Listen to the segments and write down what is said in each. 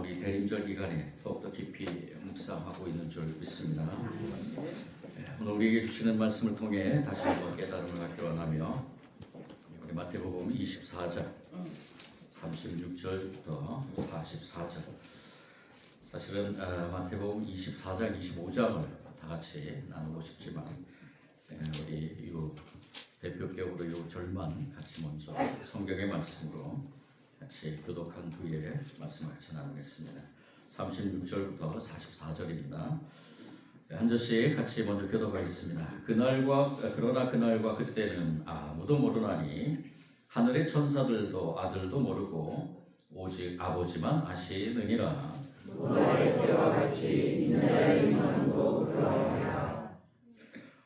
우리 대림절 기간에 더욱더 깊이 묵상하고 있는 줄 믿습니다. 오늘 우리에게 주시는 말씀을 통해 다시 한번 깨달음을 갖기 원하며 우리 마태복음 24장 36절부터 44절, 사실은 마태복음 24장 25장을 다 같이 나누고 싶지만 우리 이 대표격으로 이 절만 같이 먼저 성경의 말씀으로 같이 교독한 후에 말씀을 같이 나누겠습니다. 36절부터 44절입니다. 한 절씩 같이 먼저 교독하겠습니다. 그러나 그날과 그때는 아무도 모르나니 하늘의 천사들도 아들도 모르고 오직 아버지만 아시느니라. 노아의 때와 같이 인자의 임함도 그러하리라.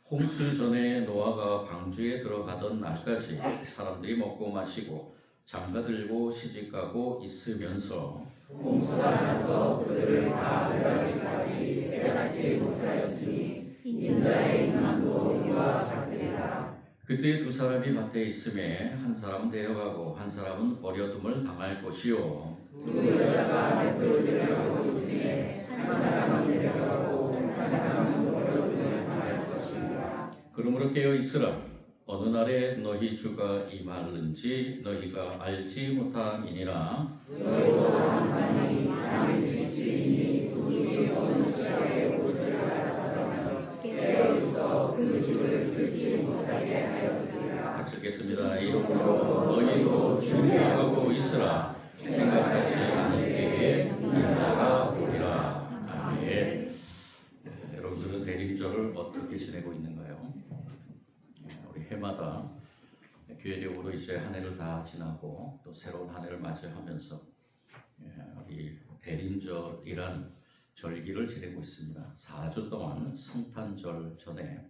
홍수 전에 노아가 방주에 들어가던 날까지 사람들이 먹고 마시고 장가들고 시집가고 있으면서 홍수가 나서 그들을 다 멸하기까지 깨닫지 못하였으니 인자의 임함도 이와 같으리라. 그때 두 사람이 밭에 있음에 한 사람은 데려가고 한 사람은 버려둠을 당할 것이요, 두 여자가 맷돌 데려가고 있으니 한 사람은 데려가고 한 사람은 버려둠을 당할 것이라. 그러므로 깨어 있으라. 어느 날에 너희 주가 임하는지 너희가 알지 못함이니라. 너희도 한반이 하나님 집주인이 우리의 어느 시간에 올 줄 알았다면 깨어 있어 그 집을 들지 못하게 하였으리라. 같이 읽겠습니다. 이러므로 너희도 준비하고 있으라. 생각하지 않을 때에 인자가 오리라. 아멘. 여러분들은 대림절을 어떻게 지내고 있는가요? 우리 해마다 교회적으로 이제 한 해를 다 지나고 또 새로운 한 해를 맞이하면서 우리 대림절이란 절기를 지내고 있습니다. 4주 동안 성탄절 전에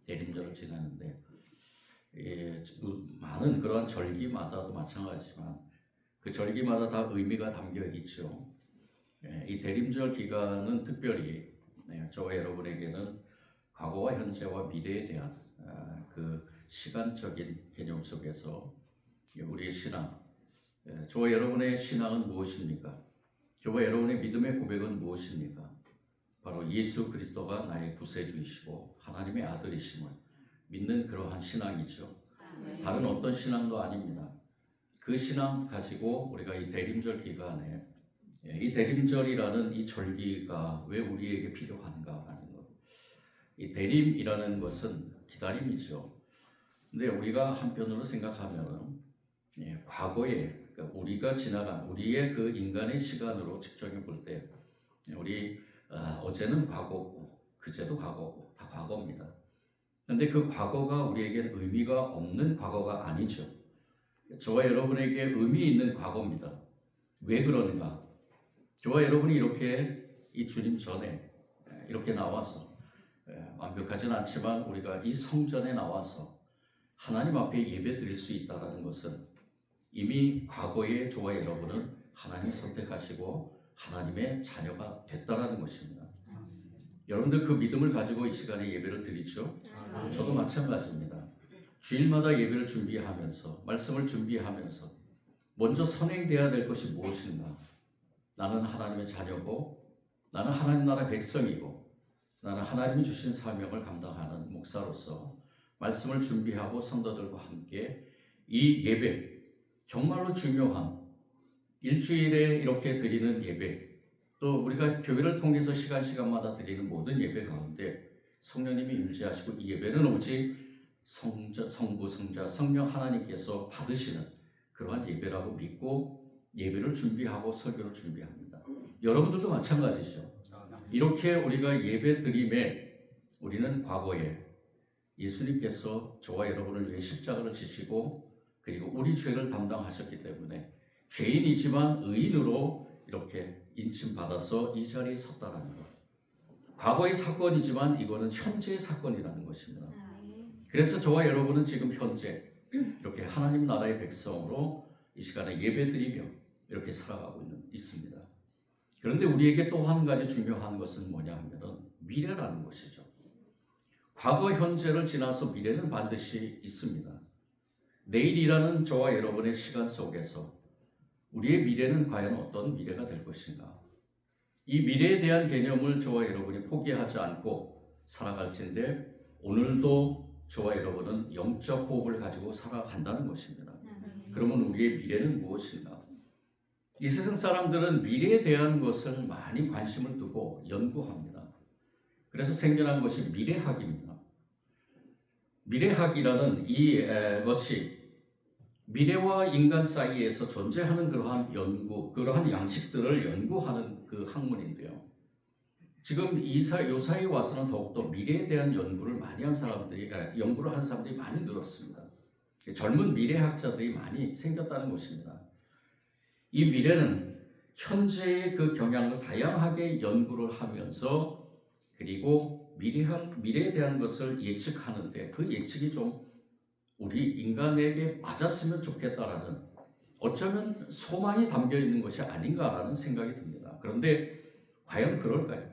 대림절을 지내는데 많은 그러한 절기마다도 마찬가지지만 그 절기마다 다 의미가 담겨 있죠. 이 대림절 기간은 특별히 저와 여러분에게는 과거와 현재와 미래에 대한 그 시간적인 개념 속에서 우리의 신앙, 저와 여러분의 신앙은 무엇입니까? 저와 여러분의 믿음의 고백은 무엇입니까? 바로 예수 그리스도가 나의 구세주이시고 하나님의 아들이심을 믿는 그러한 신앙이죠. 다른 어떤 신앙도 아닙니다. 그 신앙 가지고 우리가 이 대림절 기간에 이 대림절이라는 이 절기가 왜 우리에게 필요한가 하는 것. 이 대림이라는 것은 기다림이죠. 근데 우리가 한편으로 생각하면 과거에 그러니까 우리가 지나간 우리의 그 인간의 시간으로 측정해 볼 때 우리 어제는 과거고 그제도 과거고 다 과거입니다. 근데 그 과거가 우리에게 의미가 없는 과거가 아니죠. 저와 여러분에게 의미 있는 과거입니다. 왜 그러는가? 저와 여러분이 이렇게 이 주님 전에 이렇게 나와서 완벽하진 않지만 우리가 이 성전에 나와서 하나님 앞에 예배 드릴 수 있다는 것은 이미 과거에 저와 여러분은 하나님 선택하시고 하나님의 자녀가 됐다는 것입니다. 여러분들 그 믿음을 가지고 이 시간에 예배를 드리죠? 저도 마찬가지입니다. 주일마다 예배를 준비하면서 말씀을 준비하면서 먼저 선행돼야 될 것이 무엇인가? 나는 하나님의 자녀고 나는 하나님 나라 백성이고 나는 하나님이 주신 사명을 감당하는 목사로서 말씀을 준비하고 성도들과 함께 이 예배, 정말로 중요한 일주일에 이렇게 드리는 예배, 또 우리가 교회를 통해서 시간마다 드리는 모든 예배 가운데 성령님이 임재하시고 이 예배는 오직 성부, 성자, 성령 하나님께서 받으시는 그러한 예배라고 믿고 예배를 준비하고 설교를 준비합니다. 여러분들도 마찬가지죠. 이렇게 우리가 예배 드림에 우리는 과거에 예수님께서 저와 여러분을 위해 십자가를 지시고 그리고 우리 죄를 담당하셨기 때문에 죄인이지만 의인으로 이렇게 인침받아서 이 자리에 섰다는 것. 과거의 사건이지만 이거는 현재의 사건이라는 것입니다. 그래서 저와 여러분은 지금 현재 이렇게 하나님 나라의 백성으로 이 시간에 예배드리며 이렇게 살아가고 있습니다. 그런데 우리에게 또 한 가지 중요한 것은 뭐냐 하면은 미래라는 것이죠. 과거, 현재를 지나서 미래는 반드시 있습니다. 내일이라는 저와 여러분의 시간 속에서 우리의 미래는 과연 어떤 미래가 될 것인가? 이 미래에 대한 개념을 저와 여러분이 포기하지 않고 살아갈진데 오늘도 저와 여러분은 영적 호흡을 가지고 살아간다는 것입니다. 그러면 우리의 미래는 무엇인가? 이 세상 사람들은 미래에 대한 것을 많이 관심을 두고 연구합니다. 그래서 생겨난 것이 미래학입니다. 미래학이라는 이것이 미래와 인간 사이에서 존재하는 그러한 그러한 양식들을 연구하는 그 학문인데요. 지금 요 사이에 와서는 더욱더 미래에 대한 연구를 하는 사람들이 많이 늘었습니다. 젊은 미래학자들이 많이 생겼다는 것입니다. 이 미래는 현재의 그 경향을 다양하게 연구를 하면서 그리고 미래에 대한 것을 예측하는데 그 예측이 좀 우리 인간에게 맞았으면 좋겠다라는 어쩌면 소망이 담겨 있는 것이 아닌가라는 생각이 듭니다. 그런데 과연 그럴까요?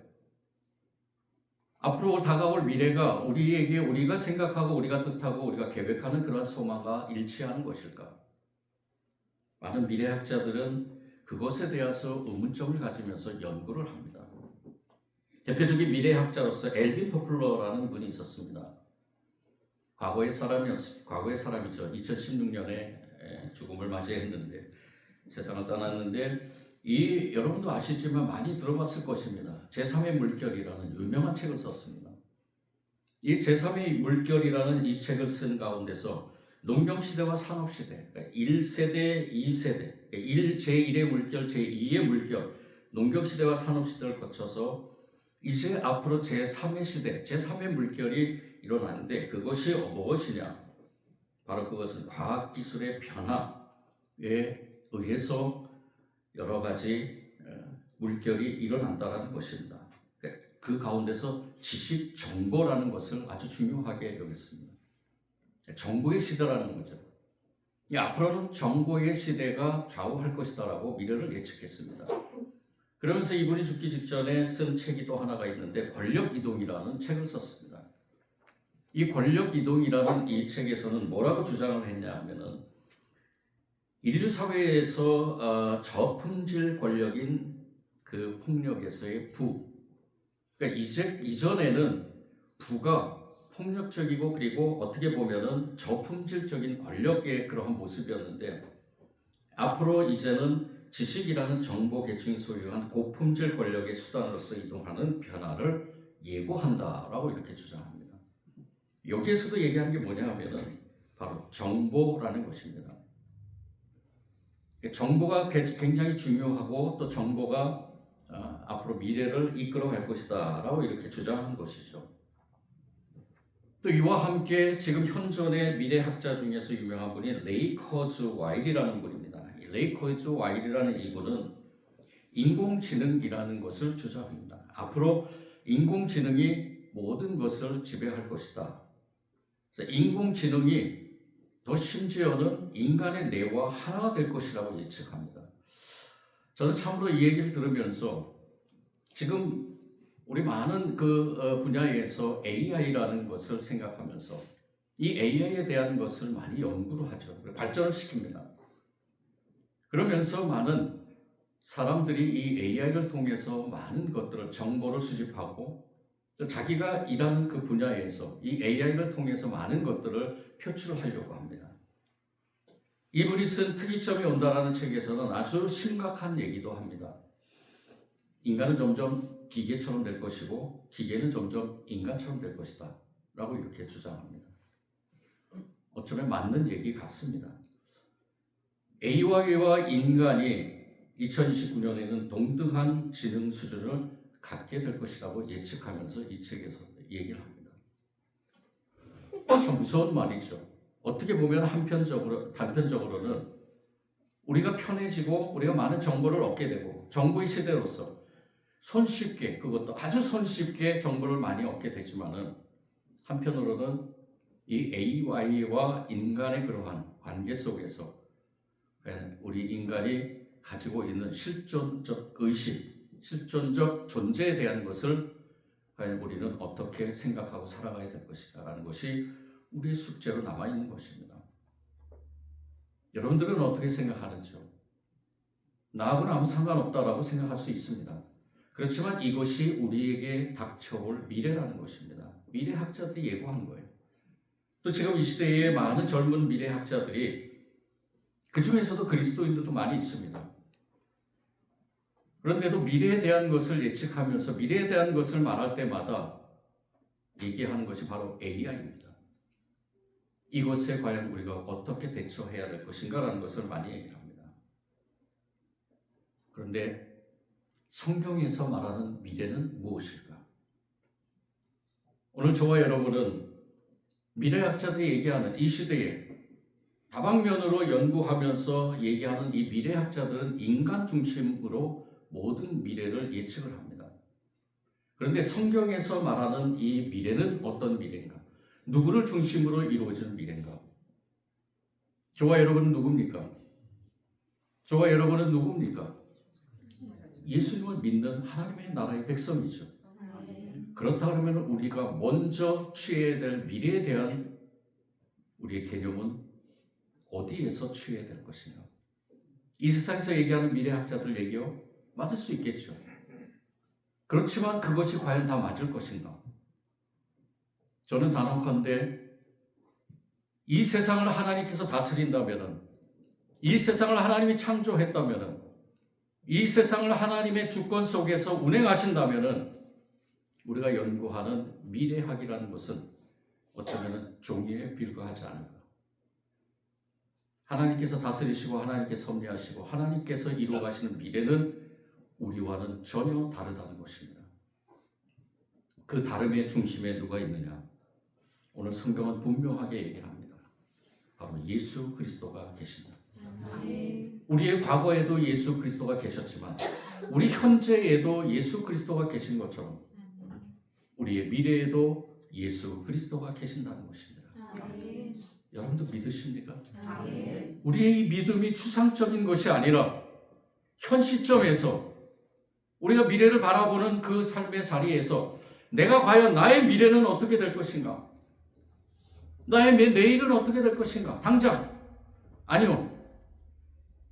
앞으로 다가올 미래가 우리가 생각하고 우리가 뜻하고 우리가 계획하는 그런 소망과 일치하는 것일까? 많은 미래학자들은 그것에 대해서 의문점을 가지면서 연구를 합니다. 대표적인 미래학자로서 엘빈 토플러라는 분이 있었습니다. 과거의 사람이죠. 2016년에 죽음을 맞이했는데 세상을 떠났는데 여러분도 아시지만 많이 들어봤을 것입니다. 제3의 물결이라는 유명한 책을 썼습니다. 이 제3의 물결이라는 이 책을 쓴 가운데서 농경시대와 산업시대, 그러니까 1세대, 2세대, 제1의 물결, 제2의 물결, 농경시대와 산업시대를 거쳐서 이제 앞으로 제3의 시대, 제3의 물결이 일어나는데 그것이 무엇이냐? 바로 그것은 과학기술의 변화에 의해서 여러 가지 물결이 일어난다는 것입니다. 그 가운데서 지식 정보라는 것을 아주 중요하게 여겼습니다. 정보의 시대라는 거죠. 앞으로는 정보의 시대가 좌우할 것이다라고 미래를 예측했습니다. 그러면서 이분이 죽기 직전에 쓴 책이 또 하나가 있는데 권력이동이라는 책을 썼습니다. 이 권력이동이라는 이 책에서는 뭐라고 주장을 했냐 하면은 인류 사회에서 저품질 권력인 그 폭력에서의 그러니까 이전에는 부가 폭력적이고 그리고 어떻게 보면은 저품질적인 권력의 그러한 모습이었는데 앞으로 이제는 지식이라는 정보 계층이 소유한 고품질 권력의 수단으로서 이동하는 변화를 예고한다라고 이렇게 주장합니다. 여기에서도 얘기하는 게 뭐냐 하면은 바로 정보라는 것입니다. 정보가 굉장히 중요하고 또 정보가 앞으로 미래를 이끌어갈 것이다 라고 이렇게 주장한 것이죠. 또 이와 함께 지금 현존의 미래학자 중에서 유명한 분이 레이 커즈와일이라는 분입니다. 레이 커즈와일이라는 이분은 인공지능이라는 것을 주장합니다. 앞으로 인공지능이 모든 것을 지배할 것이다. 그래서 인공지능이 더 심지어는 인간의 뇌와 하나가 될 것이라고 예측합니다. 저는 참으로 이 얘기를 들으면서 지금 우리 많은 그 분야에서 AI라는 것을 생각하면서 이 AI에 대한 것을 많이 연구를 하죠. 발전을 시킵니다. 그러면서 많은 사람들이 이 AI를 통해서 많은 것들을 정보를 수집하고 또 자기가 일하는 그 분야에서 이 AI를 통해서 많은 것들을 표출하려고 합니다. 이분이 쓴 특이점이 온다라는 책에서는 아주 심각한 얘기도 합니다. 인간은 점점 기계처럼 될 것이고 기계는 점점 인간처럼 될 것이다 라고 이렇게 주장합니다. 어쩌면 맞는 얘기 같습니다. AI와 인간이 2029년에는 동등한 지능 수준을 갖게 될 것이라고 예측하면서 이 책에서 얘기를 합니다. 참 무서운 말이죠. 어떻게 보면 단편적으로는 우리가 편해지고 우리가 많은 정보를 얻게 되고 정보의 시대로서 손쉽게 그것도 아주 손쉽게 정보를 많이 얻게 되지만은 한편으로는 이 AI와 인간의 그러한 관계 속에서 우리 인간이 가지고 있는 실존적 의식, 실존적 존재에 대한 것을 과연 우리는 어떻게 생각하고 살아가야 될 것인가라는 것이 우리의 숙제로 남아있는 것입니다. 여러분들은 어떻게 생각하는지요? 나하고는 아무 상관없다라고 생각할 수 있습니다. 그렇지만 이것이 우리에게 닥쳐올 미래라는 것입니다. 미래학자들이 예고한 거예요. 또 지금 이 시대에 많은 젊은 미래학자들이 그 중에서도 그리스도인들도 많이 있습니다. 그런데도 미래에 대한 것을 예측하면서 미래에 대한 것을 말할 때마다 얘기하는 것이 바로 AI입니다. 이것에 과연 우리가 어떻게 대처해야 될 것인가라는 것을 많이 얘기를 합니다. 그런데 성경에서 말하는 미래는 무엇일까? 오늘 저와 여러분은 미래학자들이 얘기하는 이 시대에 다방면으로 연구하면서 얘기하는 이 미래학자들은 인간 중심으로 모든 미래를 예측을 합니다. 그런데 성경에서 말하는 이 미래는 어떤 미래인가? 누구를 중심으로 이루어지는 미래인가? 저와 여러분은 누굽니까? 저와 여러분은 누굽니까? 예수님을 믿는 하나님의 나라의 백성이죠. 그렇다 그러면 우리가 먼저 취해야 될 미래에 대한 우리의 개념은 어디에서 취해야 될 것인가? 이 세상에서 얘기하는 미래학자들 얘기요? 맞을 수 있겠죠. 그렇지만 그것이 과연 다 맞을 것인가? 저는 단언컨대 이 세상을 하나님께서 다스린다면, 이 세상을 하나님이 창조했다면, 이 세상을 하나님의 주권 속에서 운행하신다면 우리가 연구하는 미래학이라는 것은 어쩌면 종이에 불과하지 않을까. 하나님께서 다스리시고 하나님께서 섭리하시고 하나님께서 이루어가시는 미래는 우리와는 전혀 다르다는 것입니다. 그 다름의 중심에 누가 있느냐? 오늘 성경은 분명하게 얘기를 합니다. 바로 예수 그리스도가 계신다. 우리의 과거에도 예수 그리스도가 계셨지만 우리 현재에도 예수 그리스도가 계신 것처럼 우리의 미래에도 예수 그리스도가 계신다는 것입니다. 여러분도 믿으십니까? 우리의 이 믿음이 추상적인 것이 아니라 현 시점에서 우리가 미래를 바라보는 그 삶의 자리에서 내가 과연 나의 미래는 어떻게 될 것인가? 나의 내일은 어떻게 될 것인가? 당장 아니요.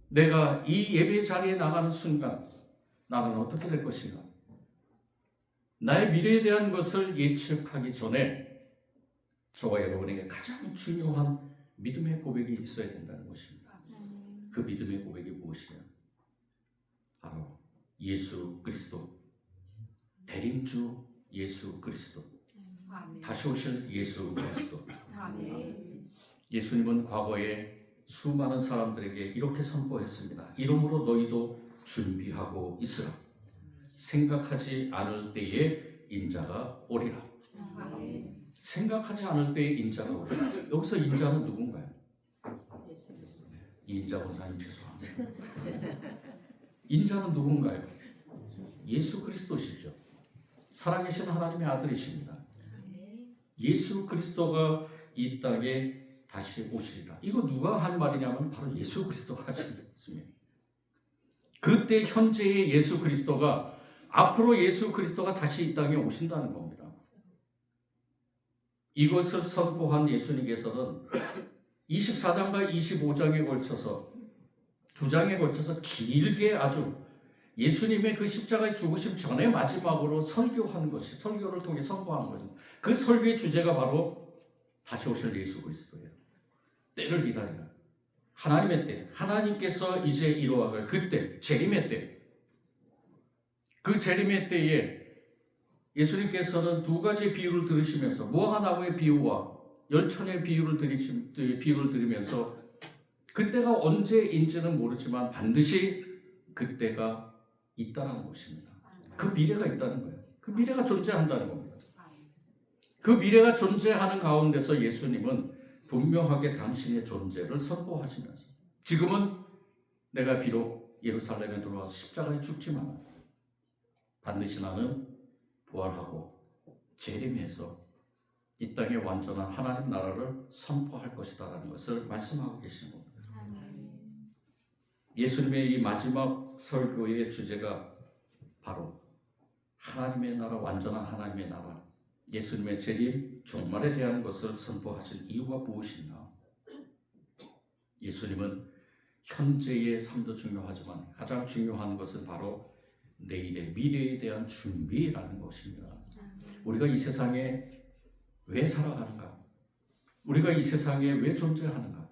내가 이 예배 자리에 나가는 순간 나는 어떻게 될 것인가? 나의 미래에 대한 것을 예측하기 전에 저와 여러분에게 가장 중요한 믿음의 고백이 있어야 된다는 것입니다. 그 믿음의 고백이 무엇이냐? 바로 예수 그리스도, 대림주 예수 그리스도, 다시 오실 예수 그리스도. 예수님은 과거에 수많은 사람들에게 이렇게 선포했습니다. 이러므로 너희도 준비하고 있으라. 생각하지 않을 때에 인자가 오리라. 생각하지 않을 때에 인자가 오리라. 여기서 인자는 누군가요? 인자 권사님 죄송합니다. 인자는 누군가요? 예수 그리스도시죠. 살아계신 하나님의 아들이십니다. 예수 그리스도가 이 땅에 다시 오시리라. 이거 누가 한 말이냐면 바로 예수 그리스도가 하신 말씀이에요. 그때 현재의 예수 그리스도가 앞으로 예수 그리스도가 다시 이 땅에 오신다는 겁니다. 이것을 선포한 예수님께서는 24장과 25장에 걸쳐서 두 장에 걸쳐서 길게 아주 예수님의 그 십자가의 죽으심 전에 마지막으로 설교한 것이, 설교를 통해 선포한 것입니다. 그 설교의 주제가 바로 다시 오실 예수 그리스도예요. 때를 기다리라. 하나님의 때, 하나님께서 이제 이루어갈 그때, 재림의 때. 그 재림의 때에 예수님께서는 두 가지 비유를 들으시면서 무화과나무의 비유와 열천의 비유를 들으면서 그때가 언제인지는 모르지만 반드시 그때가 있다는 것입니다. 그 미래가 있다는 거예요. 그 미래가 존재한다는 겁니다. 그 미래가 존재하는 가운데서 예수님은 분명하게 당신의 존재를 선포하시면서 지금은 내가 비록 예루살렘에 들어와서 십자가에 죽지만 반드시 나는 부활하고 재림해서 이 땅에 완전한 하나님 나라를 선포할 것이다라는 것을 말씀하고 계시는 겁니다. 예수님의 이 마지막 설교의 주제가 바로 하나님의 나라, 완전한 하나님의 나라, 예수님의 재림, 종말에 대한 것을 선포하신 이유가 무엇이냐? 예수님은 현재의 삶도 중요하지만 가장 중요한 것은 바로 내일의 미래에 대한 준비라는 것입니다. 우리가 이 세상에 왜 살아가는가? 우리가 이 세상에 왜 존재하는가?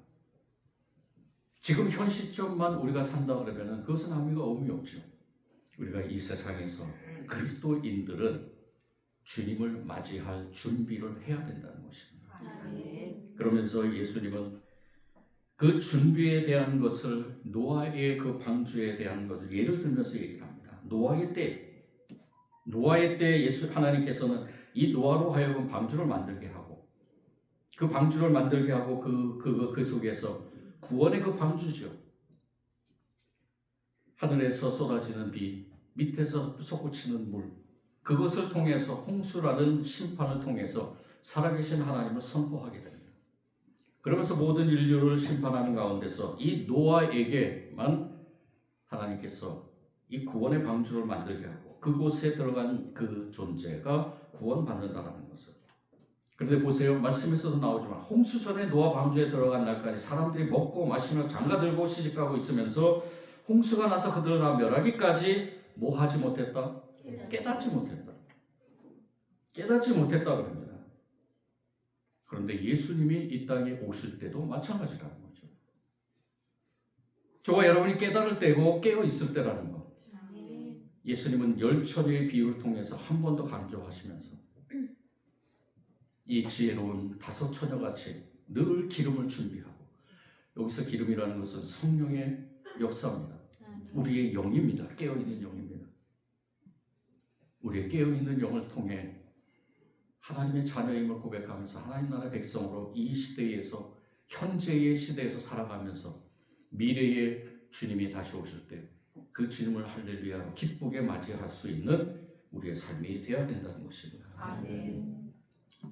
지금 현 시점만 우리가 산다 그러면 그것은 아무 의미 없죠. 우리가 이 세상에서 그리스도인들은 주님을 맞이할 준비를 해야 된다는 것입니다. 그러면서 예수님은 그 준비에 대한 것을 노아의 그 방주에 대한 것을 예를 들면서 얘기를 합니다. 노아의 때 하나님께서는 이 노아로 하여금 방주를 만들게 하고 그 방주를 만들게 하고 그 속에서 구원의 그 방주죠. 하늘에서 쏟아지는 비, 밑에서 솟구치는 물, 그것을 통해서 홍수라는 심판을 통해서 살아계신 하나님을 선포하게 됩니다. 그러면서 모든 인류를 심판하는 가운데서 이 노아에게만 하나님께서 이 구원의 방주를 만들게 하고 그곳에 들어간 그 존재가 구원받는다라는 것을. 그런데 보세요. 말씀에서도 나오지만 홍수 전에 노아 방주에 들어간 날까지 사람들이 먹고 마시며 장가들고 시집가고 있으면서 홍수가 나서 그들을 다 멸하기까지 뭐 하지 못했다? 깨닫지 못했다. 깨닫지 못했다 그럽니다. 그런데 예수님이 이 땅에 오실 때도 마찬가지라는 거죠. 저와 여러분이 깨달을 때고 깨어 있을 때라는 거. 예수님은 열처녀의 비유를 통해서 한 번 더 강조하시면서 이 지혜로운 다섯 처녀같이 늘 기름을 준비하고, 여기서 기름이라는 것은 성령의 역사입니다. 우리의 영입니다. 깨어있는 영입니다. 우리의 깨어있는 영을 통해 하나님의 자녀임을 고백하면서 하나님 나라의 백성으로 이 시대에서, 현재의 시대에서 살아가면서 미래에 주님이 다시 오실 때 그 주님을 할렐루야로 기쁘게 맞이할 수 있는 우리의 삶이 되어야 된다는 것입니다. 아멘.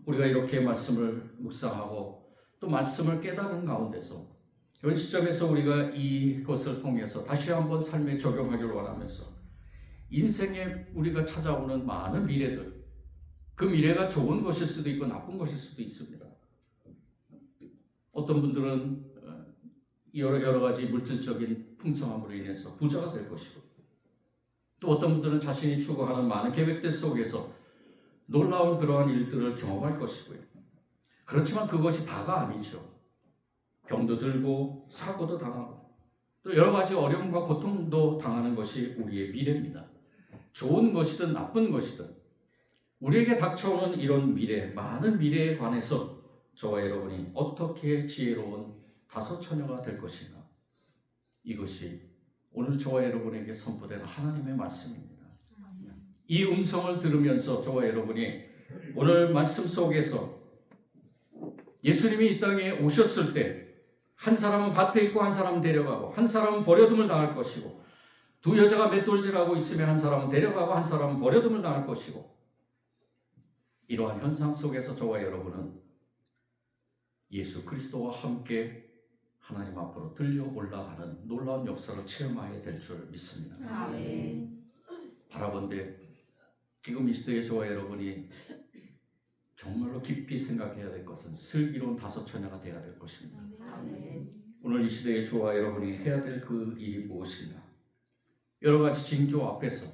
우리가 이렇게 말씀을 묵상하고 또 말씀을 깨달은 가운데서 이런 시점에서 우리가 이것을 통해서 다시 한번 삶에 적용하기를 원하면서 인생에 우리가 찾아오는 많은 미래들, 그 미래가 좋은 것일 수도 있고 나쁜 것일 수도 있습니다. 어떤 분들은 여러 가지 물질적인 풍성함으로 인해서 부자가 될 것이고, 또 어떤 분들은 자신이 추구하는 많은 계획들 속에서 놀라운 그러한 일들을 경험할 것이고요. 그렇지만 그것이 다가 아니죠. 병도 들고 사고도 당하고 또 여러 가지 어려움과 고통도 당하는 것이 우리의 미래입니다. 좋은 것이든 나쁜 것이든 우리에게 닥쳐오는 이런 미래, 많은 미래에 관해서 저와 여러분이 어떻게 지혜로운 다섯 처녀가 될 것인가, 이것이 오늘 저와 여러분에게 선포되는 하나님의 말씀입니다. 이 음성을 들으면서 저와 여러분이 오늘 말씀 속에서 예수님이 이 땅에 오셨을 때 한 사람은 밭에 있고 한 사람은 데려가고 한 사람은 버려둠을 당할 것이고, 두 여자가 맷돌질하고 있으면 한 사람은 데려가고 한 사람은 버려둠을 당할 것이고, 이러한 현상 속에서 저와 여러분은 예수 그리스도와 함께 하나님 앞으로 들려 올라가는 놀라운 역사를 체험하게 될 줄 믿습니다. 아멘. 바라본데 지금 이 시대에 저와 여러분이 정말로 깊이 생각해야 될 것은 슬기로운 다섯 처녀가 되어야 될 것입니다. 아멘. 오늘 이 시대에 저와 여러분이 해야 될 그 일이 무엇이냐, 여러 가지 징조 앞에서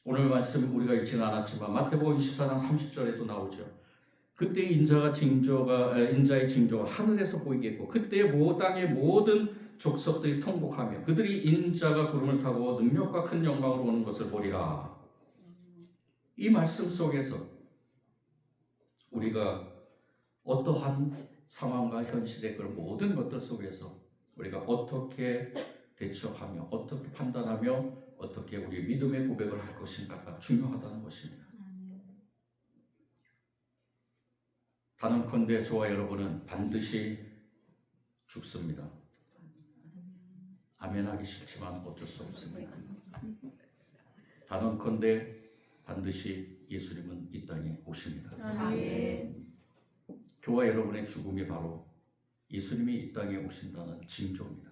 오늘 말씀 우리가 읽지는 않았지만 마태복음 24장 30절에도 나오죠. 그때 인자의 징조가 하늘에서 보이겠고 그때 땅의 모든 족속들이 통곡하며 그들이 인자가 구름을 타고 능력과 큰 영광으로 오는 것을 보리라. 이 말씀 속에서 우리가 어떠한 상황과 현실의 그런 모든 것들 속에서 우리가 어떻게 대처하며 어떻게 판단하며 어떻게 우리 믿음의 고백을 할 것인가가 중요하다는 것입니다. 단언컨대 저와 여러분은 반드시 죽습니다. 아멘하기 싫지만 어쩔 수 없습니다. 단언컨대 반드시 예수님은 이 땅에 오십니다. 아멘. 저와 여러분의 죽음이 바로 예수님이 이 땅에 오신다는 징조입니다.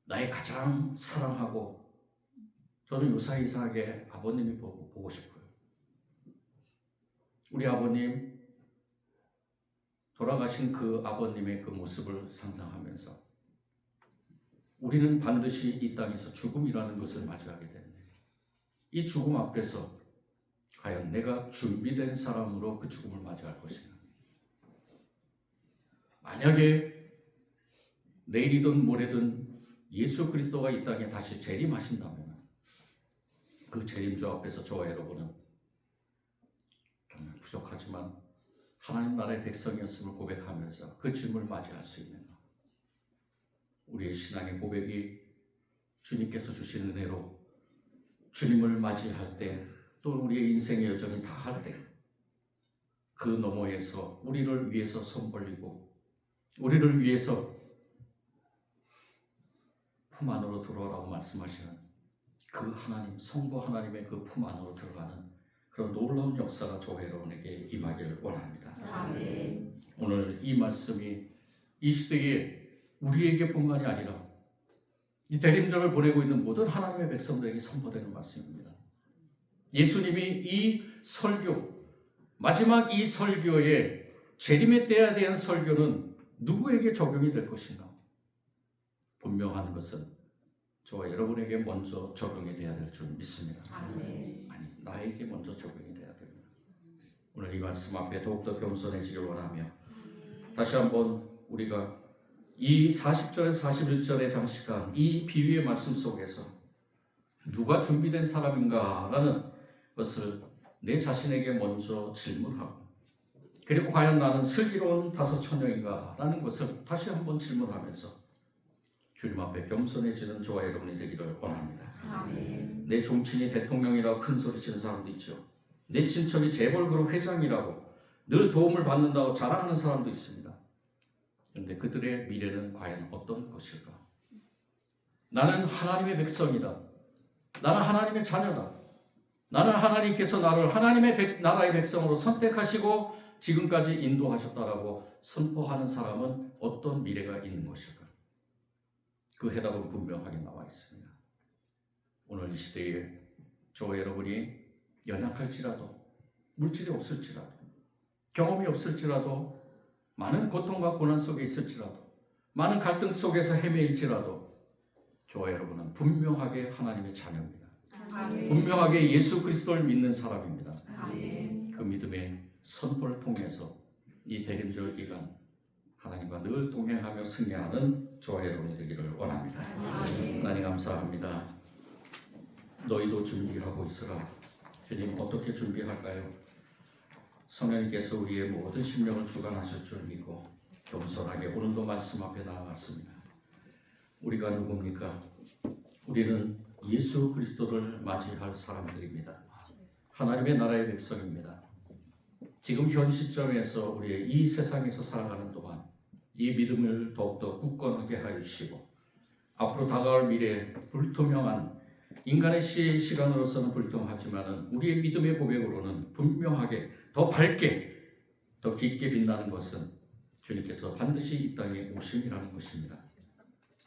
나의 가장 사랑하고, 저는 요사이 이상하게 아버님이 보고 싶어요. 우리 아버님, 돌아가신 그 아버님의 그 모습을 상상하면서 우리는 반드시 이 땅에서 죽음이라는 것을 맞이하게 됩니다. 이 죽음 앞에서 과연 내가 준비된 사람으로 그 죽음을 맞이할 것인가? 만약에 내일이든 모레든 예수 그리스도가 이 땅에 다시 재림하신다면 그 재림주 앞에서 저와 여러분은 정말 부족하지만 하나님 나라의 백성이었음을 고백하면서 그 주님을 맞이할 수 있는 우리의 신앙의 고백이 주님께서 주신 은혜로 주님을 맞이할 때 또 우리의 인생의 여정이 다할 때 그 너머에서 우리를 위해서 손 벌리고 우리를 위해서 품 안으로 들어오라고 말씀하시는 그 하나님, 성부 하나님의 그 품 안으로 들어가는 그런 놀라운 역사가 저와 여러분에게 임하기를 원합니다. 아멘. 오늘 이 말씀이 이 시대에 우리에게뿐만이 아니라 이 대림절을 보내고 있는 모든 하나님의 백성들에게 선포되는 말씀입니다. 예수님이 이 설교, 마지막 이 설교의 재림의 때에 대한 설교는 누구에게 적용이 될 것인가? 분명한 것은 저와 여러분에게 먼저 적용이 되어야 될 줄 믿습니다. 아멘. 아니, 나에게 먼저 적용이 되어야 됩니다. 오늘 이 말씀 앞에 더욱더 겸손해지길 원하며 다시 한번 우리가 이 40절에 41절의 장시간 이 비유의 말씀 속에서 누가 준비된 사람인가라는 것을 내 자신에게 먼저 질문하고 그리고 과연 나는 슬기로운 다섯 처녀인가 라는 것을 다시 한번 질문하면서 주님 앞에 겸손해지는 저와 여러분이 되기를 원합니다. 아멘. 내 종친이 대통령이라고 큰 소리 치는 사람도 있죠. 내 친척이 재벌그룹 회장이라고 늘 도움을 받는다고 자랑하는 사람도 있습니다. 그런데 그들의 미래는 과연 어떤 것일까? 나는 하나님의 백성이다. 나는 하나님의 자녀다. 나는 하나님께서 나를 하나님의 나라의 백성으로 선택하시고 지금까지 인도하셨다라고 선포하는 사람은 어떤 미래가 있는 것일까? 그 해답은 분명하게 나와 있습니다. 오늘 이 시대에 저와 여러분이 연약할지라도 물질이 없을지라도 경험이 없을지라도 많은 고통과 고난 속에 있을지라도 많은 갈등 속에서 헤매일지라도 저와 여러분은 분명하게 하나님의 자녀입니다. 아멘. 분명하게 예수 그리스도를 믿는 사람입니다. 아멘. 그 믿음의 선포를 통해서 이 대림절 기간 하나님과 늘 동행하며 승리하는 저와 여러분이 되기를 원합니다. 아멘. 하나님 감사합니다. 너희도 준비하고 있으라. 주님 어떻게 준비할까요? 성령님께서 우리의 모든 심령을 주관하실 줄 믿고 겸손하게 오늘도 말씀 앞에 나아갔습니다. 우리가 누굽니까? 우리는 예수 그리스도를 맞이할 사람들입니다. 하나님의 나라의 백성입니다. 지금 현 시점에서 우리의 이 세상에서 살아가는 동안 이 믿음을 더욱더 굳건하게 하여 주시고 앞으로 다가올 미래 불투명한 인간의 시간으로서는 불투명하지만 우리의 믿음의 고백으로는 분명하게 더 밝게 더 깊게 빛나는 것은 주님께서 반드시 이 땅에 오심이라는 것입니다.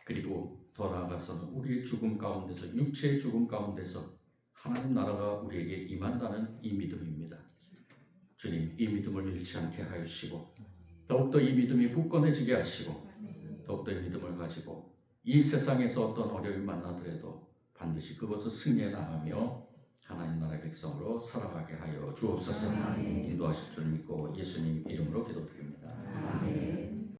그리고 더 나아가서는 우리의 죽음 가운데서 육체의 죽음 가운데서 하나님 나라가 우리에게 임한다는 이 믿음입니다. 주님 이 믿음을 잃지 않게 하여 주시고 더욱더 이 믿음이 굳건해지게 하시고 더욱더 이 믿음을 가지고 이 세상에서 어떤 어려움이 만나더라도 반드시 그것을 승리해 나가며 하나님 나라의 백성으로 살아가게 하여 주옵소서. 인도하실 줄 믿고 예수님 이름으로 기도드립니다. 아멘.